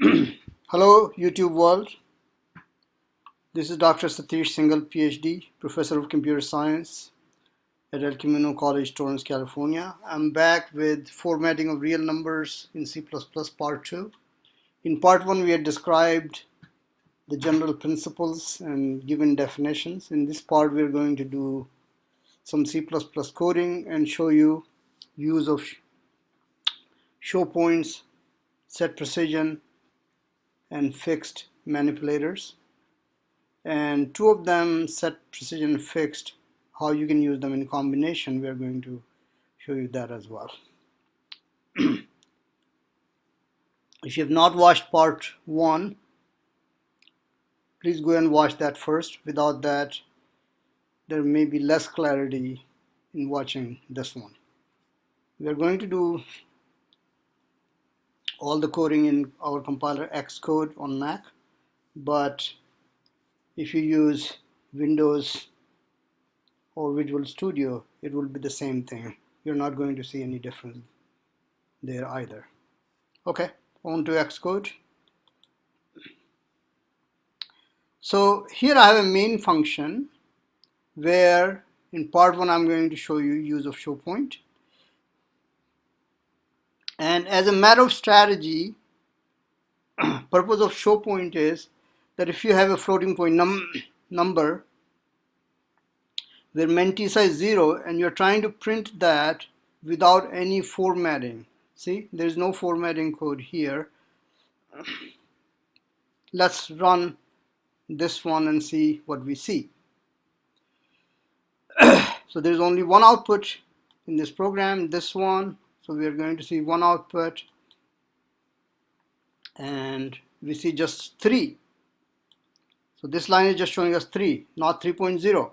Hello YouTube world, this is Dr. Satish Singhal, PhD, Professor of Computer Science at El Camino College, Torrance, California. I'm back with formatting of real numbers in C++ part 2. In part 1 we had described the general principles and given definitions. In this part we're going to do some C++ coding and show you use of show points, set precision, and fixed manipulators. And two of them, set precision and fixed, how you can use them in combination. We are going to show you that as well. If you have not watched part 1, please go and watch that first. Without that, there may be less clarity in watching this one. We are going to do all the coding in our compiler Xcode on Mac, but if you use Windows or Visual Studio, it will be the same thing. You're not going to see any difference there either. Okay, on to Xcode. So here I have a main function where in part 1 I'm going to show you use of showpoint. And as a matter of strategy, purpose of showpoint is that if you have a floating point number where mantissa is 0 and you're trying to print that without any formatting. See, there's no formatting code here. Let's run this one and see what we see. So there's only one output in this program, this one. So we are going to see one output and we see just 3. So this line is just showing us 3, not 3.0.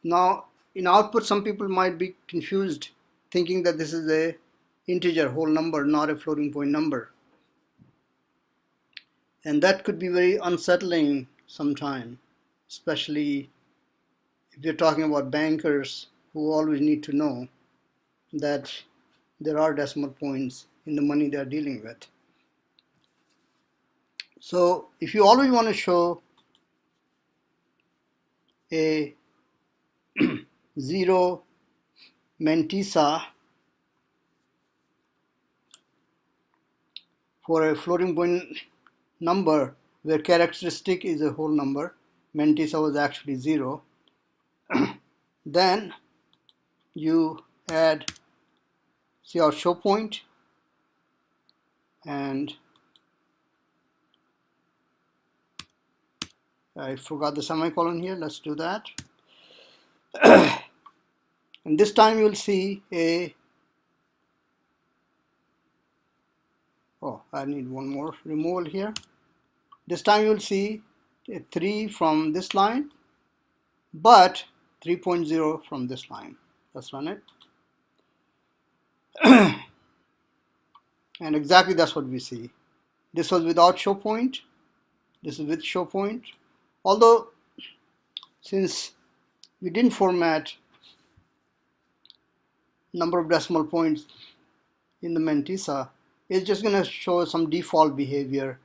Now in output, some people might be confused thinking that this is a integer whole number, not a floating point number. And that could be very unsettling sometime, especially if you're talking about bankers who always need to know that there are decimal points in the money they're dealing with. So if you always want to show a 0 mantissa for a floating point number where characteristic is a whole number, mantissa was actually 0, then you add our show point and I forgot the semicolon here. Let's do that. And this time you'll see a, oh, I need one more removal here. This time you'll see a 3 from this line, but 3.0 from this line. Let's run it. And exactly that's what we see. This was without show point. This is with show point. Although, since we didn't format number of decimal points in the mantissa, it's just going to show some default behavior.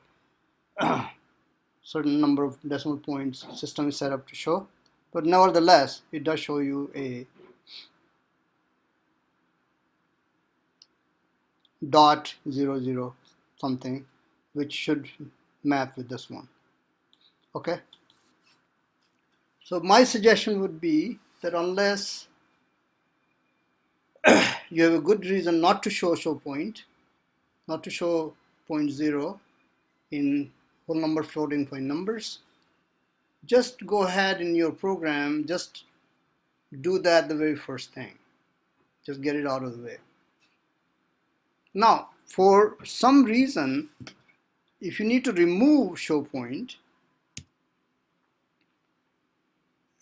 Certain number of decimal points system is set up to show, but nevertheless it does show you a .00 something, which should map with this one. Okay, so my suggestion would be that unless you have a good reason not to show point, not to show 0.0 in whole number floating point numbers, just go ahead in your program, just do that the very first thing. Just get it out of the way. Now, for some reason, if you need to remove show point,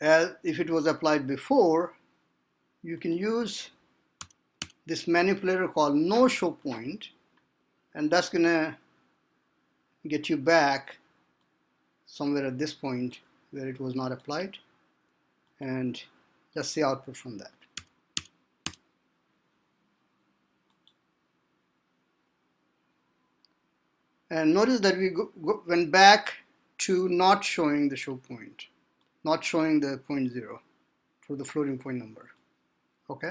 as if it was applied before, you can use this manipulator called noshowpoint, and that's gonna get you back somewhere at this point where it was not applied, and let's see output from that. And notice that we went back to not showing the show point, not showing the 0.0 for the floating point number. Okay.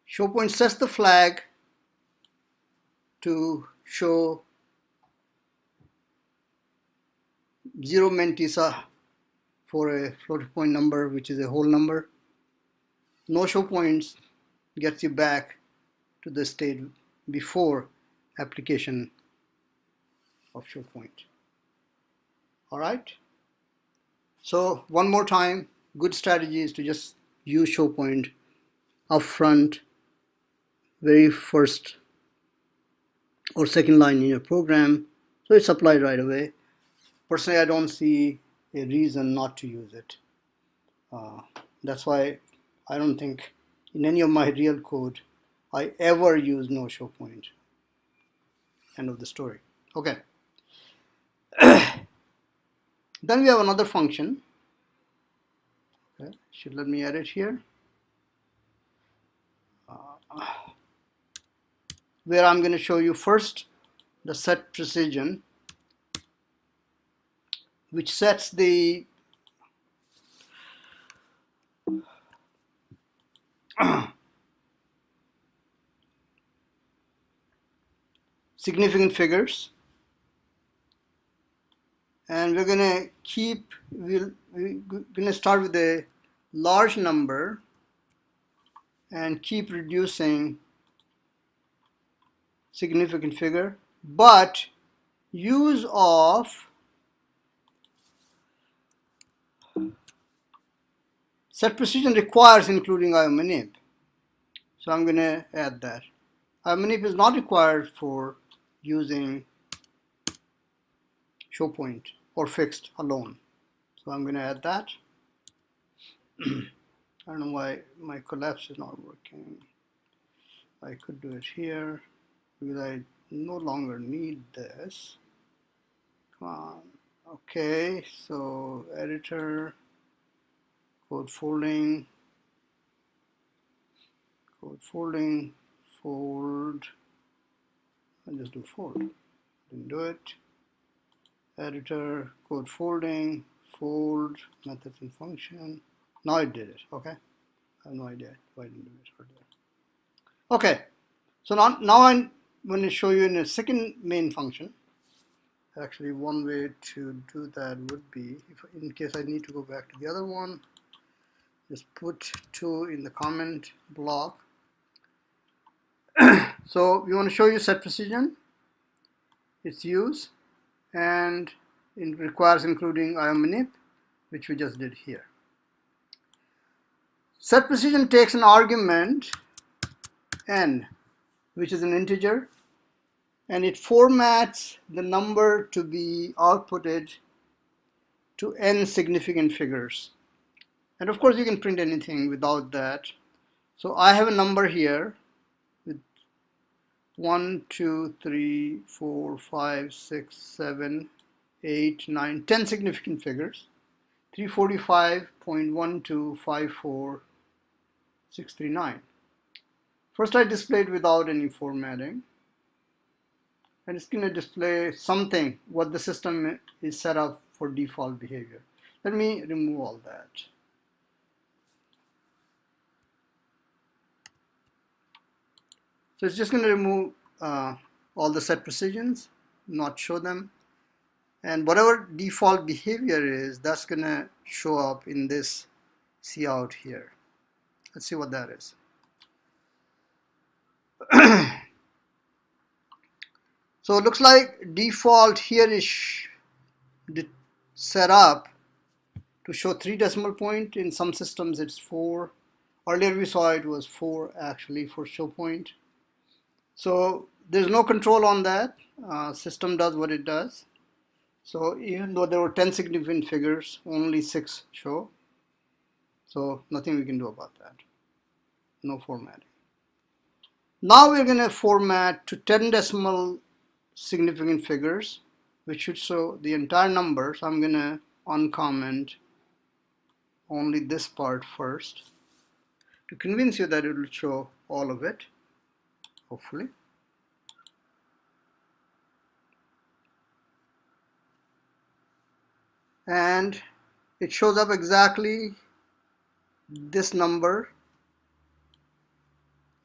Show point sets the flag to show 0 mantissa for a floating point number, which is a whole number. No show points gets you back to the state before application of show point. All right. So one more time, good strategy is to just use show point up front, very first or second line in your program, so it's applied right away. Personally, I don't see a reason not to use it. That's why I don't think in any of my real code I ever use no show point. End of the story. Okay. Then we have another function. Okay, should let me edit here. Where I'm going to show you first the set precision, which sets the significant figures, and we're going to start with a large number and keep reducing significant figure, but use of set precision requires including IO_manip. So I'm going to add that. IO_manip is not required for using show point or fixed alone. So I'm going to add that. I don't know why my collapse is not working. I could do it here because I no longer need this. Come on. Okay, so editor, code folding, fold. I'll just do fold. Didn't do it. Editor, code folding, fold, methods and function. Now it did it. Okay. I have no idea why I didn't do it earlier. Okay. So now I'm going to show you in a second main function. Actually, one way to do that would be, if in case I need to go back to the other one, just put 2 in the comment block. So we want to show you set precision, its use, and it requires including IO_manip, which we just did here. Set precision takes an argument n, which is an integer, and it formats the number to be outputted to n significant figures. And of course you can print anything without that. So I have a number here with 1, 2, 3, 4, 5, 6, 7, 8, 9, 10 significant figures. 345.1254639. First I displayed without any formatting, and it's going to display something what the system is set up for default behavior. Let me remove all that. So it's just going to remove all the set precisions, not show them, and whatever default behavior is, that's going to show up in this cout here. Let's see what that is. So it looks like default here is set up to show 3 decimal point. In some systems it's 4. Earlier we saw it was 4 actually for show point. So there's no control on that. System does what it does. So even though there were 10 significant figures, only 6 show. So nothing we can do about that. No formatting. Now we're going to format to 10 decimal significant figures, which should show the entire number. So I'm going to uncomment only this part first to convince you that it will show all of it, hopefully. and it shows up exactly this number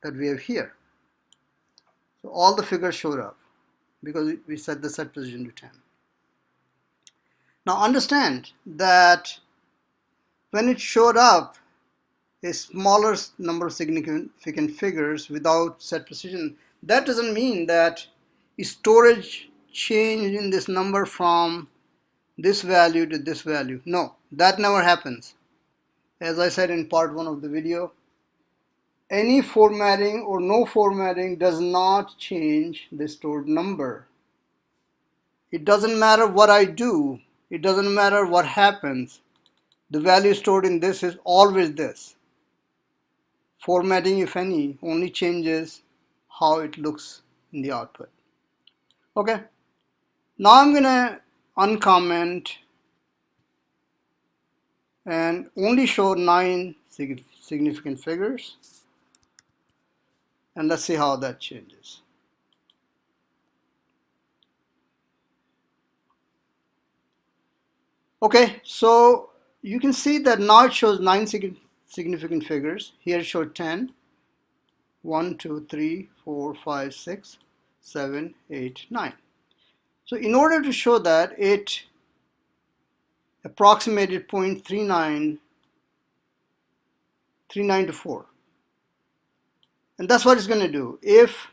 that we have here. So all the figures showed up because we set the set precision to 10. Now understand that when it showed up a smaller number of significant figures without set precision, that doesn't mean that storage changed in this number from this value to this value. No, that never happens. As I said in part 1 of the video, any formatting or no formatting does not change the stored number. It doesn't matter what I do, it doesn't matter what happens, the value stored in this is always this. Formatting, if any, only changes how it looks in the output. Okay, now I'm gonna uncomment and only show 9 significant figures, and let's see how that changes. Okay, so you can see that now it shows 9 significant figures. Here it showed 10. 1, 2, 3, 4, 5, 6, 7, 8, 9. So in order to show that, it approximated 0.39 to 4. And that's what it's going to do. If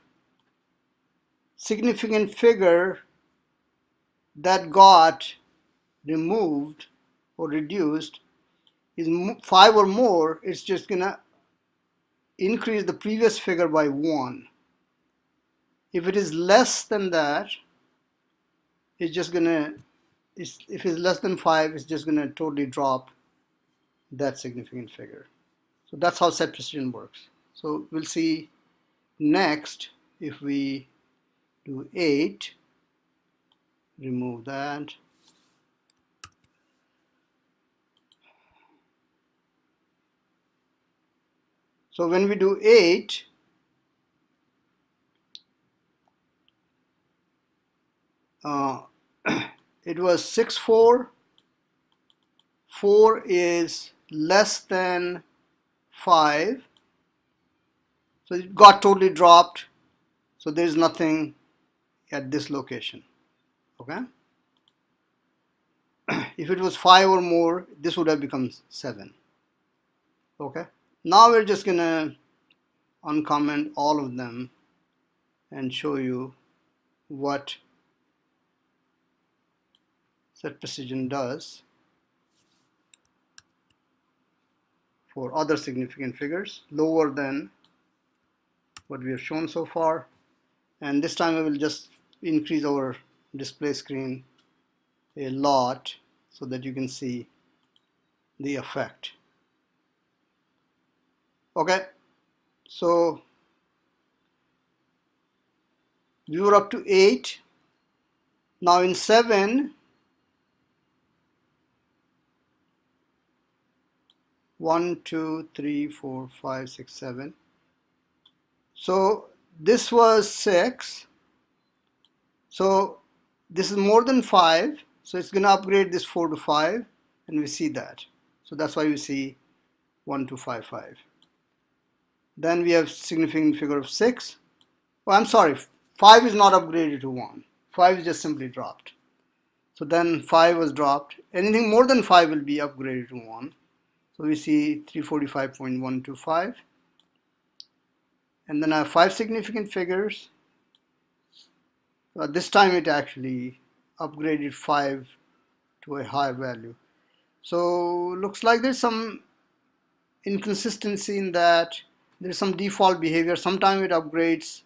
significant figure that got removed or reduced is 5 or more, it's just going to increase the previous figure by 1. If it is less than that, it's just going to, if it's less than 5, it's just going to totally drop that significant figure. So that's how set precision works. So we'll see next if we do 8, remove that. So when we do 8, it was 6, 4. 4 is less than 5. So it got totally dropped. So there's nothing at this location. Okay. If it was 5 or more, this would have become 7. Okay. Now we're just gonna uncomment all of them and show you what set precision does for other significant figures lower than what we have shown so far. And this time I will just increase our display screen a lot so that you can see the effect. Okay, so we were up to 8. Now in 7, 1, 2, 3, 4, 5, 6, 7. So this was 6. So this is more than 5. So it's going to upgrade this 4 to 5. And we see that. So that's why we see 1, 2, 5, 5. Then we have significant figure of 6. Oh, I'm sorry. 5 is not upgraded to 1. 5 is just simply dropped. So then 5 was dropped. Anything more than 5 will be upgraded to 1. So we see 345.125. And then I have 5 significant figures. This time it actually upgraded 5 to a higher value. So looks like there's some inconsistency in that. There's some default behavior. Sometimes it upgrades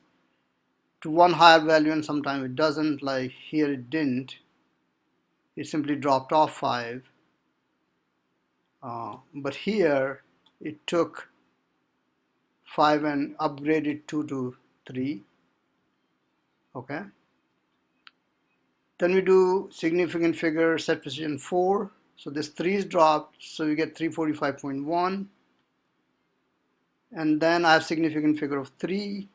to one higher value and sometimes it doesn't. Like here it didn't. It simply dropped off 5. But here it took 5 and upgraded 2 to 3. Okay. Then we do significant figure set precision 4. So this 3 is dropped, so we get 345.1. And then I have significant figure of 3.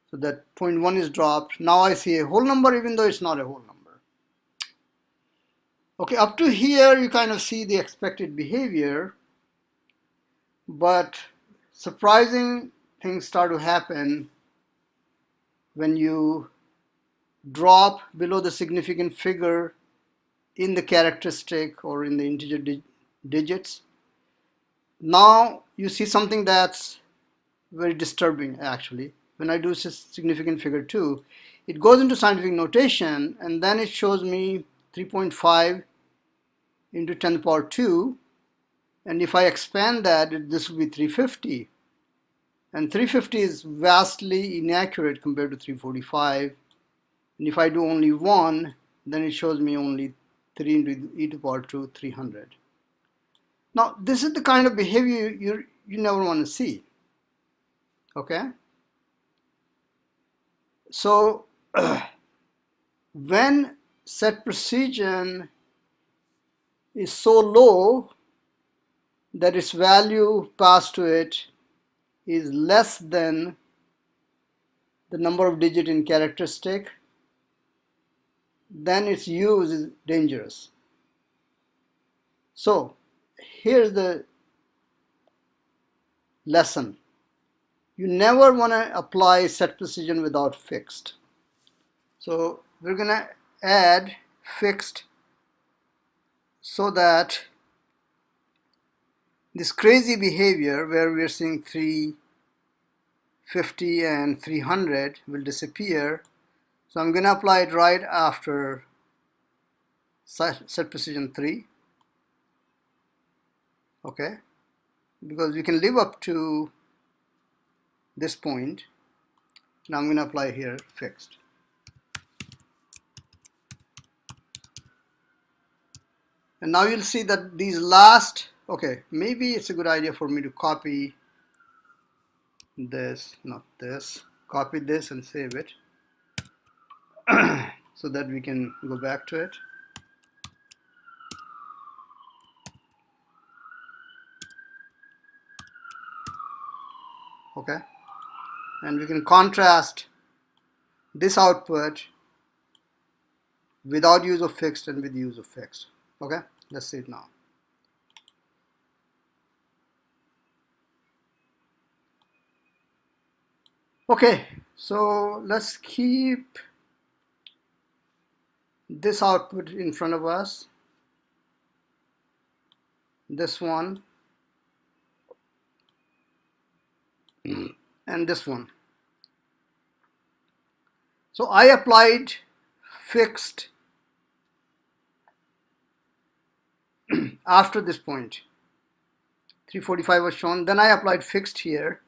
So that 0.1 is dropped. Now I see a whole number even though it's not a whole number. Okay, up to here you kind of see the expected behavior, but surprising things start to happen when you drop below the significant figure in the characteristic or in the integer digits. Now you see something that's very disturbing actually. When I do significant figure 2, it goes into scientific notation and then it shows me 3.5 into 10 to the power 2, and if I expand that, this will be 350, and 350 is vastly inaccurate compared to 345, and if I do only 1, then it shows me only 3 into e to the power 2, 300. Now this is the kind of behavior you never want to see. Okay, so when set precision is so low that its value passed to it is less than the number of digits in characteristic, then its use is dangerous. So here's the lesson. You never want to apply set precision without fixed. So we're going to add fixed so that this crazy behavior where we're seeing 350 and 300 will disappear. So I'm going to apply it right after set precision 3. Okay, because we can live up to this point. Now I'm going to apply here fixed. And now you'll see that these last, okay, maybe it's a good idea for me to copy this, not this, copy this and save it so that we can go back to it. Okay, and we can contrast this output without use of fixed and with use of fixed. Okay, let's see it now. Okay, so let's keep this output in front of us, this one, and this one. So I applied fixed after this point. 345 was shown, then I applied fixed here.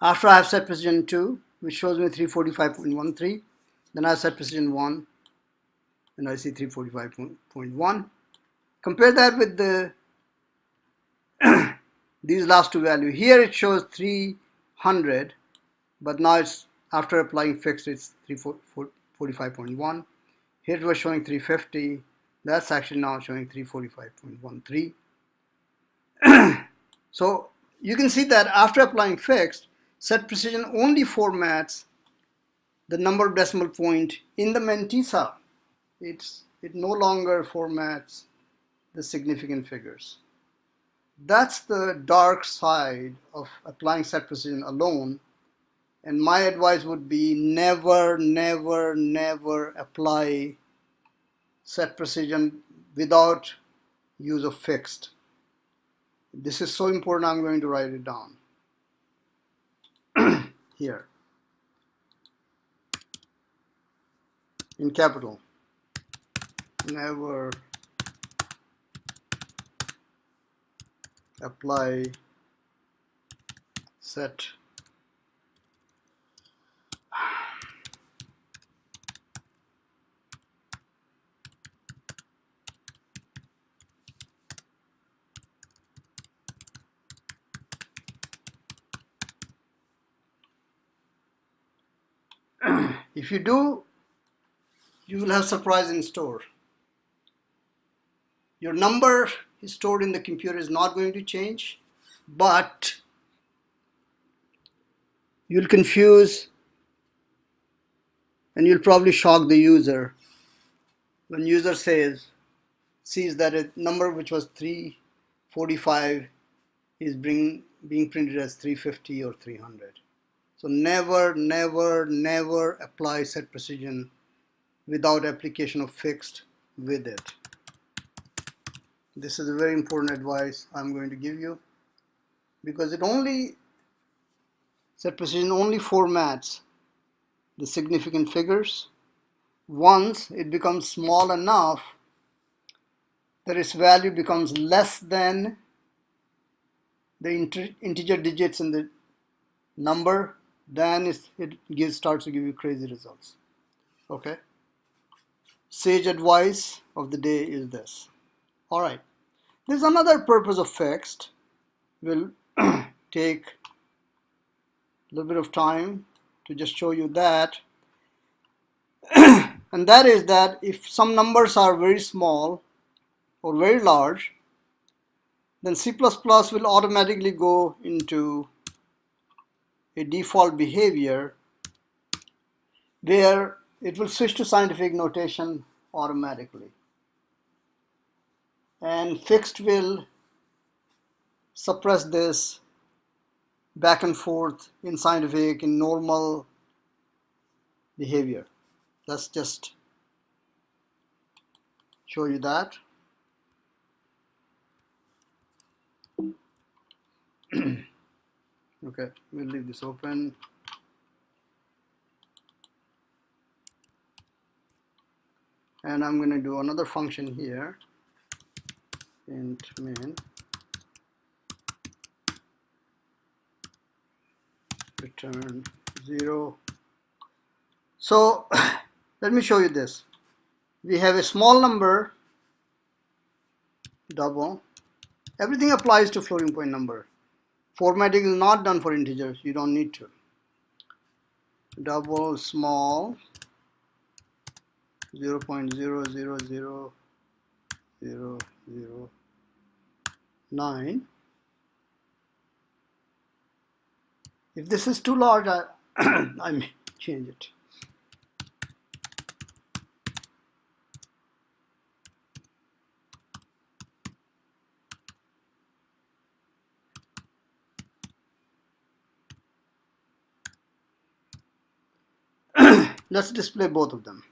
After I have set precision 2, which shows me 345.13, then I set precision 1, and I see 345.1. Compare that with the these last two values. Here it shows 300, but now it's after applying fixed, it's 345.1. Here it was showing 350. That's actually now showing 345.13. So you can see that after applying fixed, set precision only formats the number of decimal point in the mantissa. It no longer formats the significant figures. That's the dark side of applying set precision alone. And my advice would be never, never, never apply set precision without use of fixed. This is so important, I'm going to write it down here in capital. Never apply set if you do, you will have surprise in store. Your number is stored in the computer is not going to change, but you'll confuse And you'll probably shock the user when user sees that a number which was 345 is being printed as 350 or 300. So never, never, never apply set precision without application of fixed with it. This is a very important advice I'm going to give you, because set precision only formats the significant figures. Once it becomes small enough that its value becomes less than the integer digits in the number, then it starts to give you crazy results. Okay? Sage advice of the day is this. All right. There's another purpose of fixed. We'll take a little bit of time to just show you that. And that is that if some numbers are very small or very large, then C++ will automatically go into a default behavior where it will switch to scientific notation automatically. And fixed will suppress this back and forth in scientific, in normal behavior. Let's just show you that. Okay, we'll leave this open. And I'm going to do another function here, int min return 0. So let me show you this. We have a small number, double. Everything applies to floating point number. Formatting is not done for integers. You don't need to. Double, small, 0.000009. If this is too large, I may change it. Let's display both of them.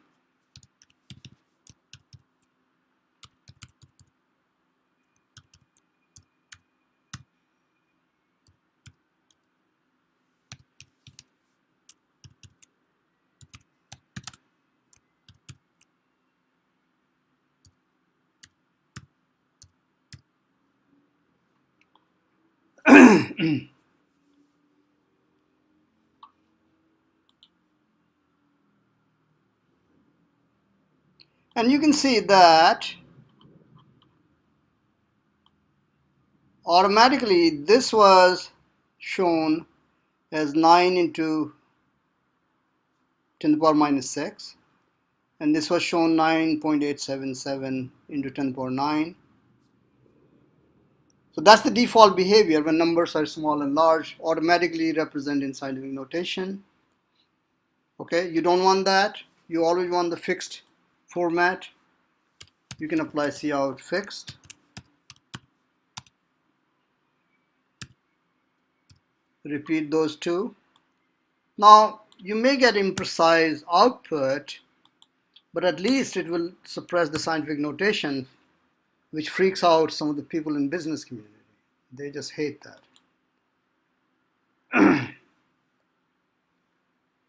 And you can see that automatically this was shown as 9 into 10 to the power minus 6, and this was shown 9.877 into 10 to the power 9. So that's the default behavior when numbers are small and large, automatically represent in scientific notation. Okay, you don't want that. You always want the fixed format. You can apply cout fixed. Repeat those two. Now you may get imprecise output, but at least it will suppress the scientific notation, which freaks out some of the people in business community. They just hate that.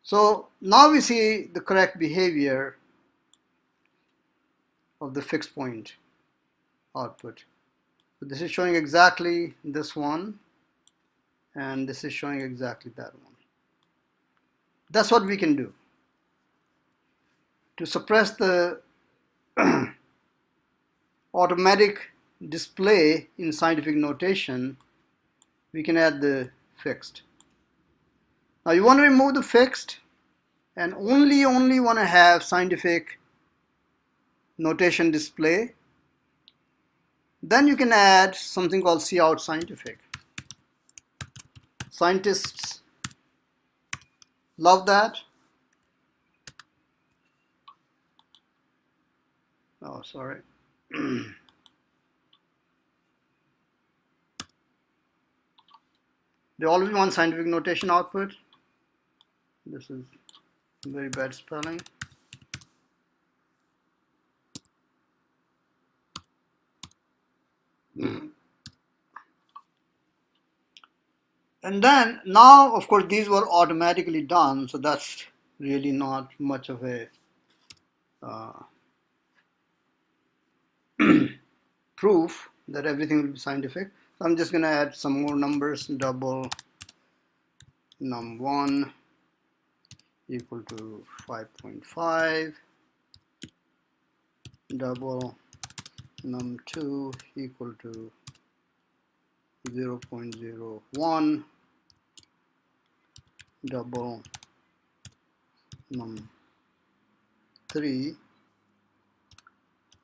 So now we see the correct behavior of the fixed point output. So this is showing exactly this one, and this is showing exactly that one. That's what we can do. To suppress the automatic display in scientific notation, we can add the fixed. Now you want to remove the fixed and only want to have scientific notation display. Then you can add something called cout scientific. Scientists love that. Oh, sorry. They always want scientific notation output. This is very bad spelling. And then now, of course, these were automatically done, so that's really not much of a proof that everything will be scientific. So I'm just going to add some more numbers. Double num1 equal to 5.5. Double num2 equal to 0.01. Double num3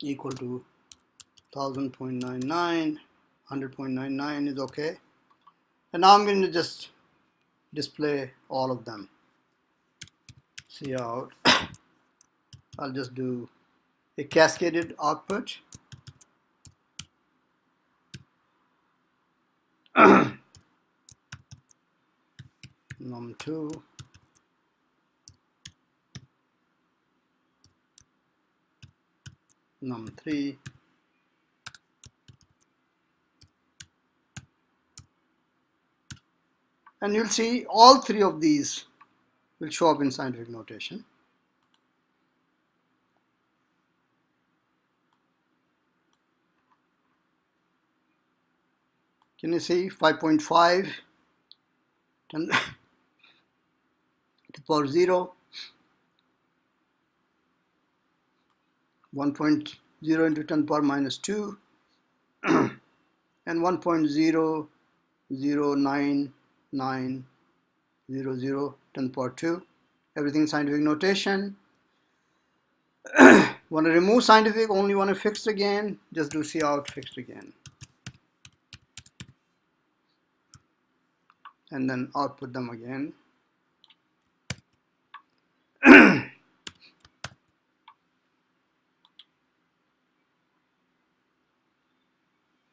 equal to 1000.99. 100.99 is okay. And now I'm going to just display all of them. See out. I'll just do a cascaded output. num2 num3 and you'll see all three of these will show up in scientific notation. Can you see 5.5 10 to the power 0, 1.0 into 10 to the power minus 2, and 1.009900 10 to the power 2. Everything scientific notation. Want to remove scientific, only want to fixed again, just do cout fixed again. And then output them again.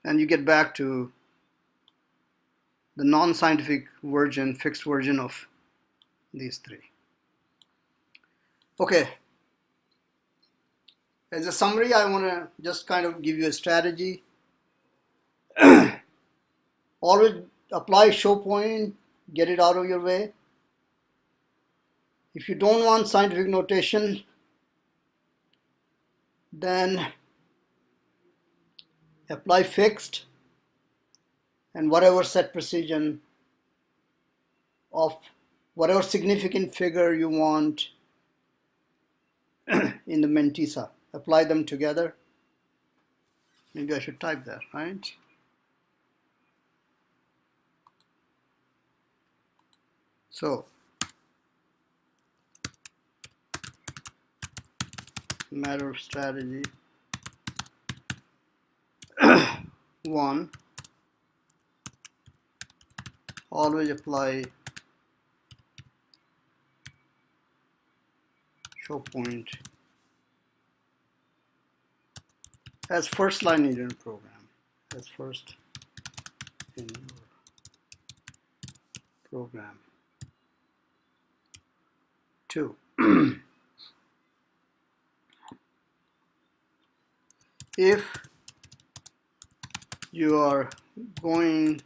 And you get back to the non-scientific version, fixed version of these three. Okay. As a summary, I want to just kind of give you a strategy. Always apply showpoint, get it out of your way. If you don't want scientific notation, then apply fixed and whatever set precision of whatever significant figure you want in the mantissa. Apply them together. Maybe I should type that, right? So, matter of strategy. 1. Always apply showpoint as first line in your program. As first in your program. 2. If you are going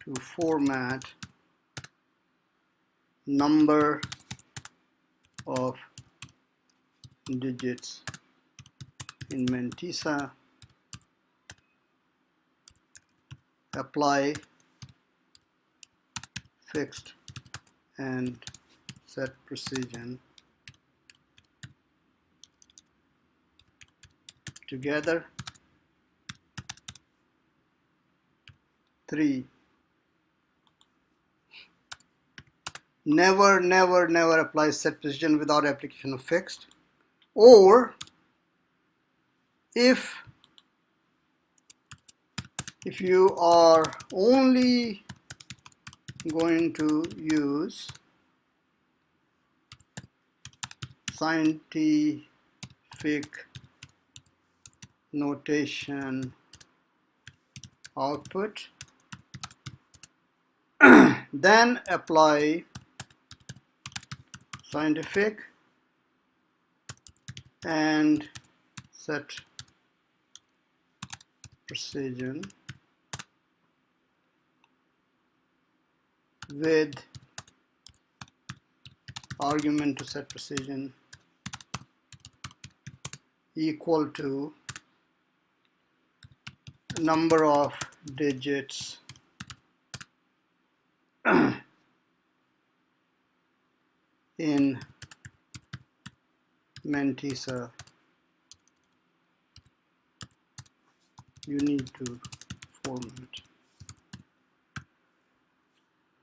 to format number of digits in mantissa, apply fixed and set precision together. 3. Never apply set precision without application of fixed. Or if you are only going to use scientific notation output, then apply scientific and set precision with argument to set precision equal to number of digits in mantissa you need to format.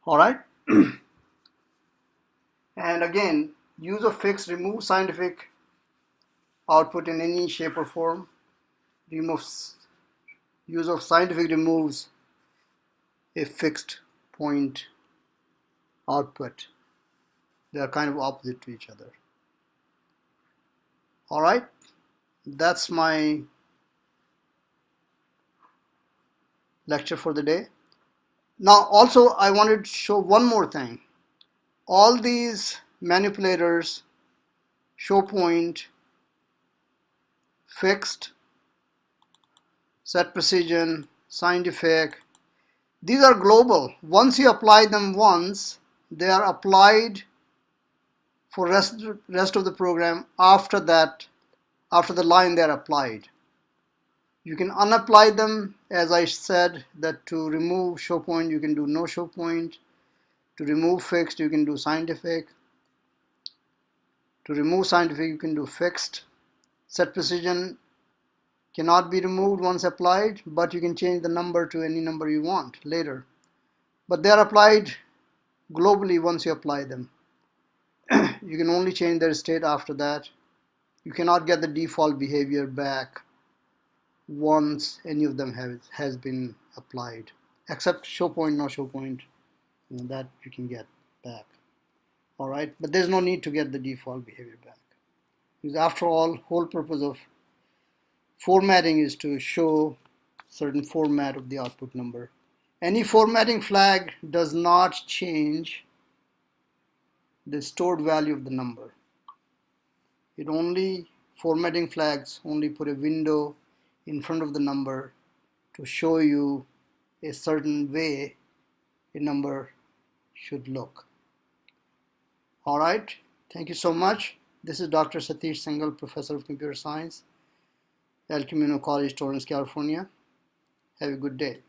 All right. And again, use of fixed remove scientific output in any shape or form. Use of scientific removes a fixed point output. They are kind of opposite to each other. All right, that's my lecture for the day. Now also I wanted to show one more thing. All these manipulators, showpoint, fixed, set precision, scientific, these are global. Once you apply them once, they are applied for rest of the program. After that, after the line, they are applied. You can unapply them, as I said, that to remove showpoint you can do no showpoint. To remove fixed you can do scientific. To remove scientific you can do fixed. Set precision cannot be removed once applied, but you can change the number to any number you want later. But they are applied globally once you apply them. You can only change their state after that. You cannot get the default behavior back once any of them has been applied, except showpoint, no showpoint, that you can get back. All right, but there's no need to get the default behavior back, because after all, whole purpose of formatting is to show certain format of the output number. Any formatting flag does not change the stored value of the number. It only, formatting flags only put a window in front of the number to show you a certain way a number should look. All right, thank you so much. This is Dr. Satish Singhal, Professor of Computer Science, El Camino College, Torrance, California. Have a good day.